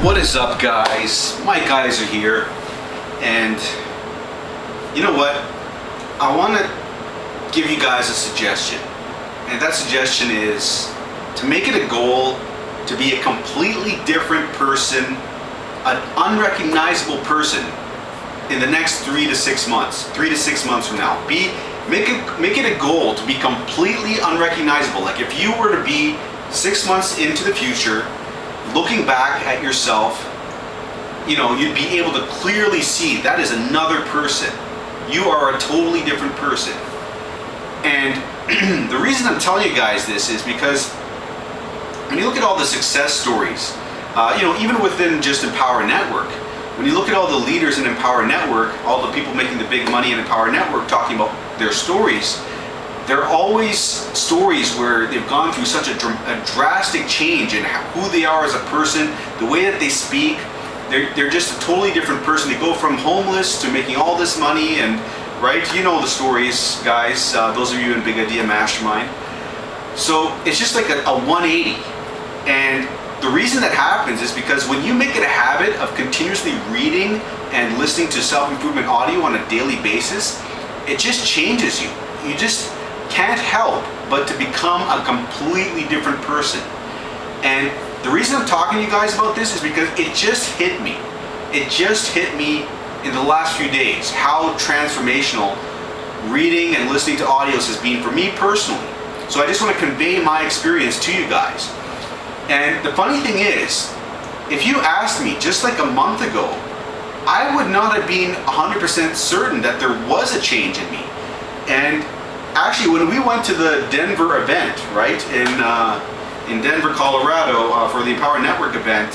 What is up, guys? My guys are here, and you know what? I want to give you guys a suggestion, and that suggestion is to make it a goal to be a completely different person, an unrecognizable person in the next 3 to 6 months. 3 to 6 months from now, make it a goal to be completely unrecognizable. Like if you were to be 6 months into the future, looking back at yourself, you'd be able to clearly see that is another person. You are a totally different person. And the reason I'm telling you guys this is because when you look at all the success stories, even within just Empower Network, when you look at all the leaders in Empower Network, all the people making the big money in Empower Network talking about their stories, they're always stories where they've gone through such a drastic change in who they are as a person, the way that they speak. They're just a totally different person. They go from homeless to making all this money, and right, you know the stories, guys, those of you in Big Idea Mastermind. So it's just like a 180. And the reason that happens is because when you make it a habit of continuously reading and listening to self-improvement audio on a daily basis, it just changes you. You just can't help but to become a completely different person. And the reason I'm talking to you guys about this is because it just hit me. It just hit me in the last few days how transformational reading and listening to audios has been for me personally. So I just want to convey my experience to you guys. And the funny thing is, if you asked me just like a month ago, I would not have been 100% certain that there was a change in me. And actually, when we went to the Denver event, right, in Denver, Colorado, for the Empower Network event,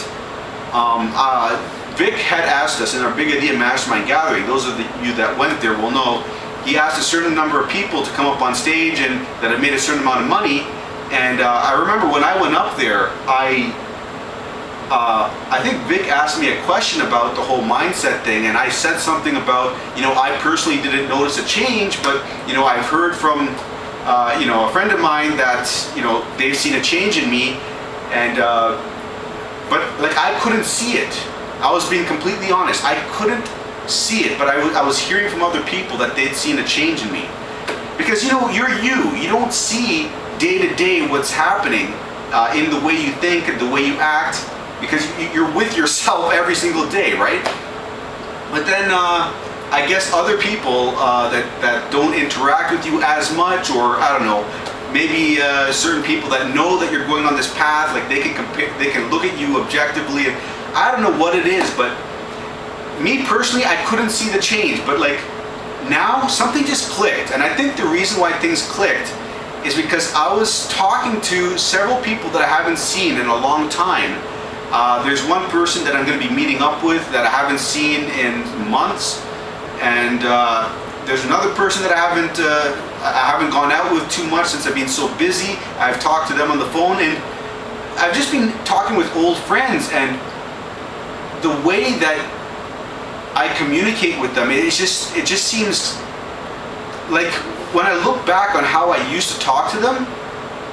Vic had asked us in our Big Idea Mastermind gathering, those of you that went there will know, he asked a certain number of people to come up on stage and that had made a certain amount of money. And I remember when I went up there, I think Vic asked me a question about the whole mindset thing, and I said something about, I personally didn't notice a change, but, I've heard from, a friend of mine that, they've seen a change in me, and, but like I couldn't see it. I was being completely honest. I couldn't see it, but I was hearing from other people that they'd seen a change in me. Because, you're you. You don't see day to day what's happening in the way you think and the way you act, because you're with yourself every single day, right? But then I guess other people that don't interact with you as much, or I don't know, maybe certain people that know that you're going on this path, like they can look at you objectively, and I don't know what it is, but me personally, I couldn't see the change. But like now something just clicked, and I think the reason why things clicked is because I was talking to several people that I haven't seen in a long time. There's one person that I'm going to be meeting up with that I haven't seen in months, and there's another person that I haven't gone out with too much since I've been so busy. I've talked to them on the phone, and I've just been talking with old friends, and the way that I communicate with them, it just seems like when I look back on how I used to talk to them,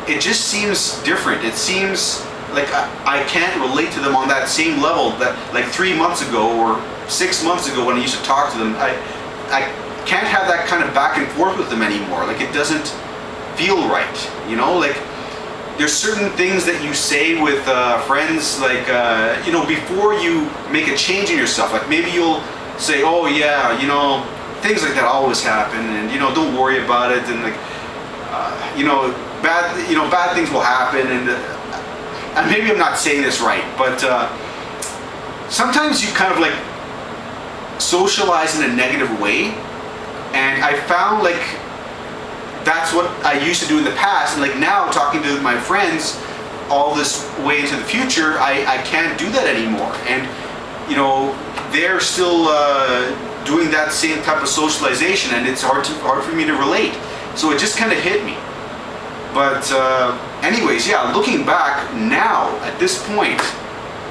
it just seems different. It seems like I can't relate to them on that same level that like 3 months ago or 6 months ago when I used to talk to them. I can't have that kind of back and forth with them anymore. Like it doesn't feel right, like there's certain things that you say with friends, like before you make a change in yourself, like maybe you'll say, oh yeah, things like that always happen, and don't worry about it, and like bad things will happen, and maybe I'm not saying this right, but sometimes you kind of like socialize in a negative way, and I found like that's what I used to do in the past, and like now talking to my friends all this way into the future, I can't do that anymore, and they're still doing that same type of socialization, and it's hard for me to relate. So it just kind of hit me. But anyways, yeah, looking back now at this point,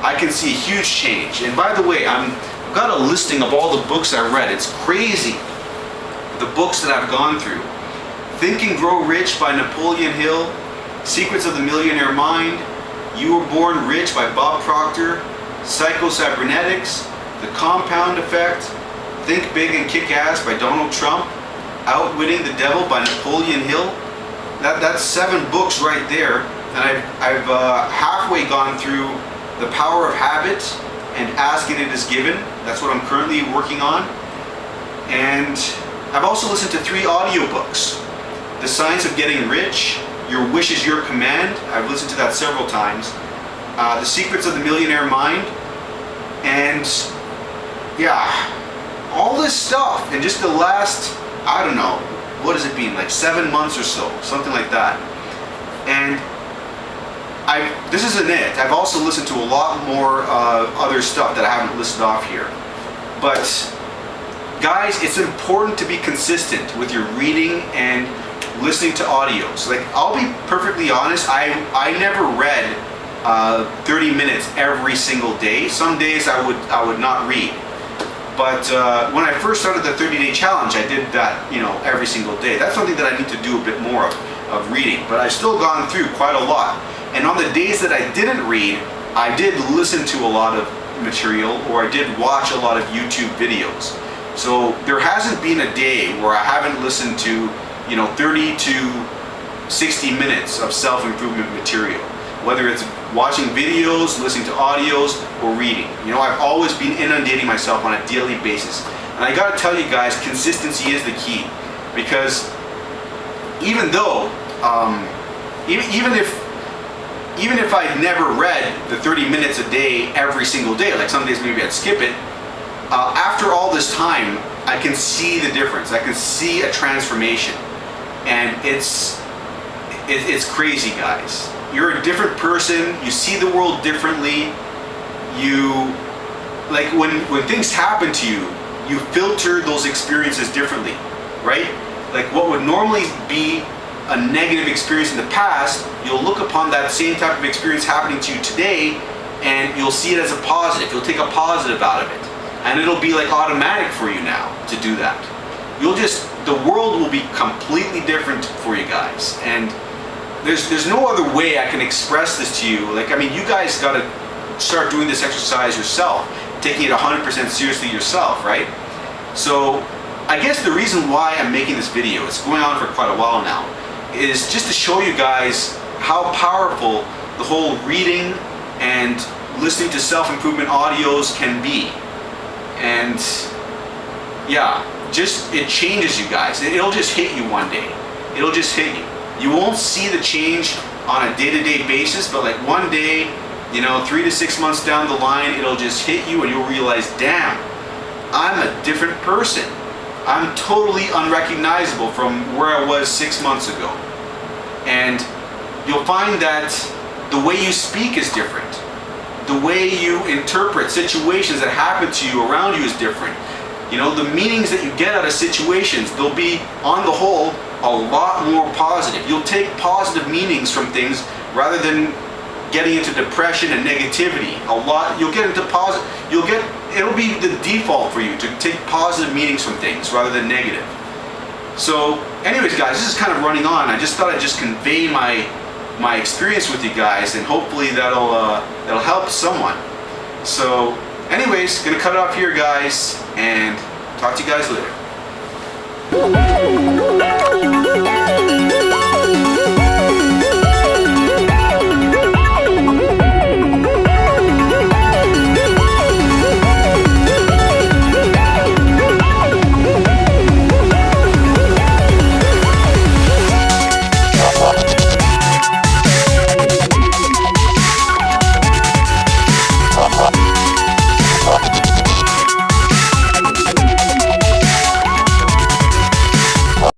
I can see a huge change. And by the way, I've got a listing of all the books I read. It's crazy, the books that I've gone through. Think and Grow Rich by Napoleon Hill, Secrets of the Millionaire Mind, You Were Born Rich by Bob Proctor, Psycho-Cybernetics, The Compound Effect, Think Big and Kick Ass by Donald Trump, Outwitting the Devil by Napoleon Hill. That's 7 books right there, and I've halfway gone through The Power of Habit and Ask and It Is Given. That's what I'm currently working on. And I've also listened to 3 audiobooks. The Science of Getting Rich, Your Wish is Your Command. I've listened to that several times. The Secrets of the Millionaire Mind. And yeah, all this stuff in just the last, I don't know, what has it been, like 7 months or so, something like that. And this isn't it. I've also listened to a lot more other stuff that I haven't listed off here. But guys, it's important to be consistent with your reading and listening to audios. Like, I'll be perfectly honest, I never read 30 minutes every single day. Some days I would not read. But when I first started the 30-day challenge, I did that, every single day. That's something that I need to do a bit more of reading. But I've still gone through quite a lot. And on the days that I didn't read, I did listen to a lot of material, or I did watch a lot of YouTube videos. So there hasn't been a day where I haven't listened to, 30 to 60 minutes of self-improvement material. Whether it's watching videos, listening to audios, or reading. I've always been inundating myself on a daily basis. And I gotta tell you guys, consistency is the key. Because even though, even if I'd never read the 30 minutes a day every single day, like some days maybe I'd skip it, after all this time, I can see the difference. I can see a transformation. And it's crazy, guys. You're a different person. You see the world differently. Like when things happen to you, you filter those experiences differently, right? Like what would normally be a negative experience in the past, you'll look upon that same type of experience happening to you today, and you'll see it as a positive. You'll take a positive out of it, and it'll be like automatic for you now to do that. The world will be completely different for you guys, and there's no other way I can express this to you. Like, you guys got to start doing this exercise yourself, taking it 100% seriously yourself, right? So I guess the reason why I'm making this video, it's going on for quite a while now, is just to show you guys how powerful the whole reading and listening to self-improvement audios can be. And yeah, it changes you guys. It'll just hit you one day. It'll just hit you. You won't see the change on a day-to-day basis, but like one day, 3 to 6 months down the line, it'll just hit you and you'll realize, damn, I'm a different person. I'm totally unrecognizable from where I was 6 months ago. And you'll find that the way you speak is different. The way you interpret situations that happen to you around you is different. The meanings that you get out of situations, they'll be, on the whole, a lot more positive. You'll take positive meanings from things rather than getting into depression and negativity. You'll get into positive. It'll be the default for you to take positive meanings from things rather than negative. So, anyways, guys, this is kind of running on. I just thought I'd just convey my experience with you guys, and hopefully that'll help someone. So, anyways, gonna cut it off here, guys, and talk to you guys later.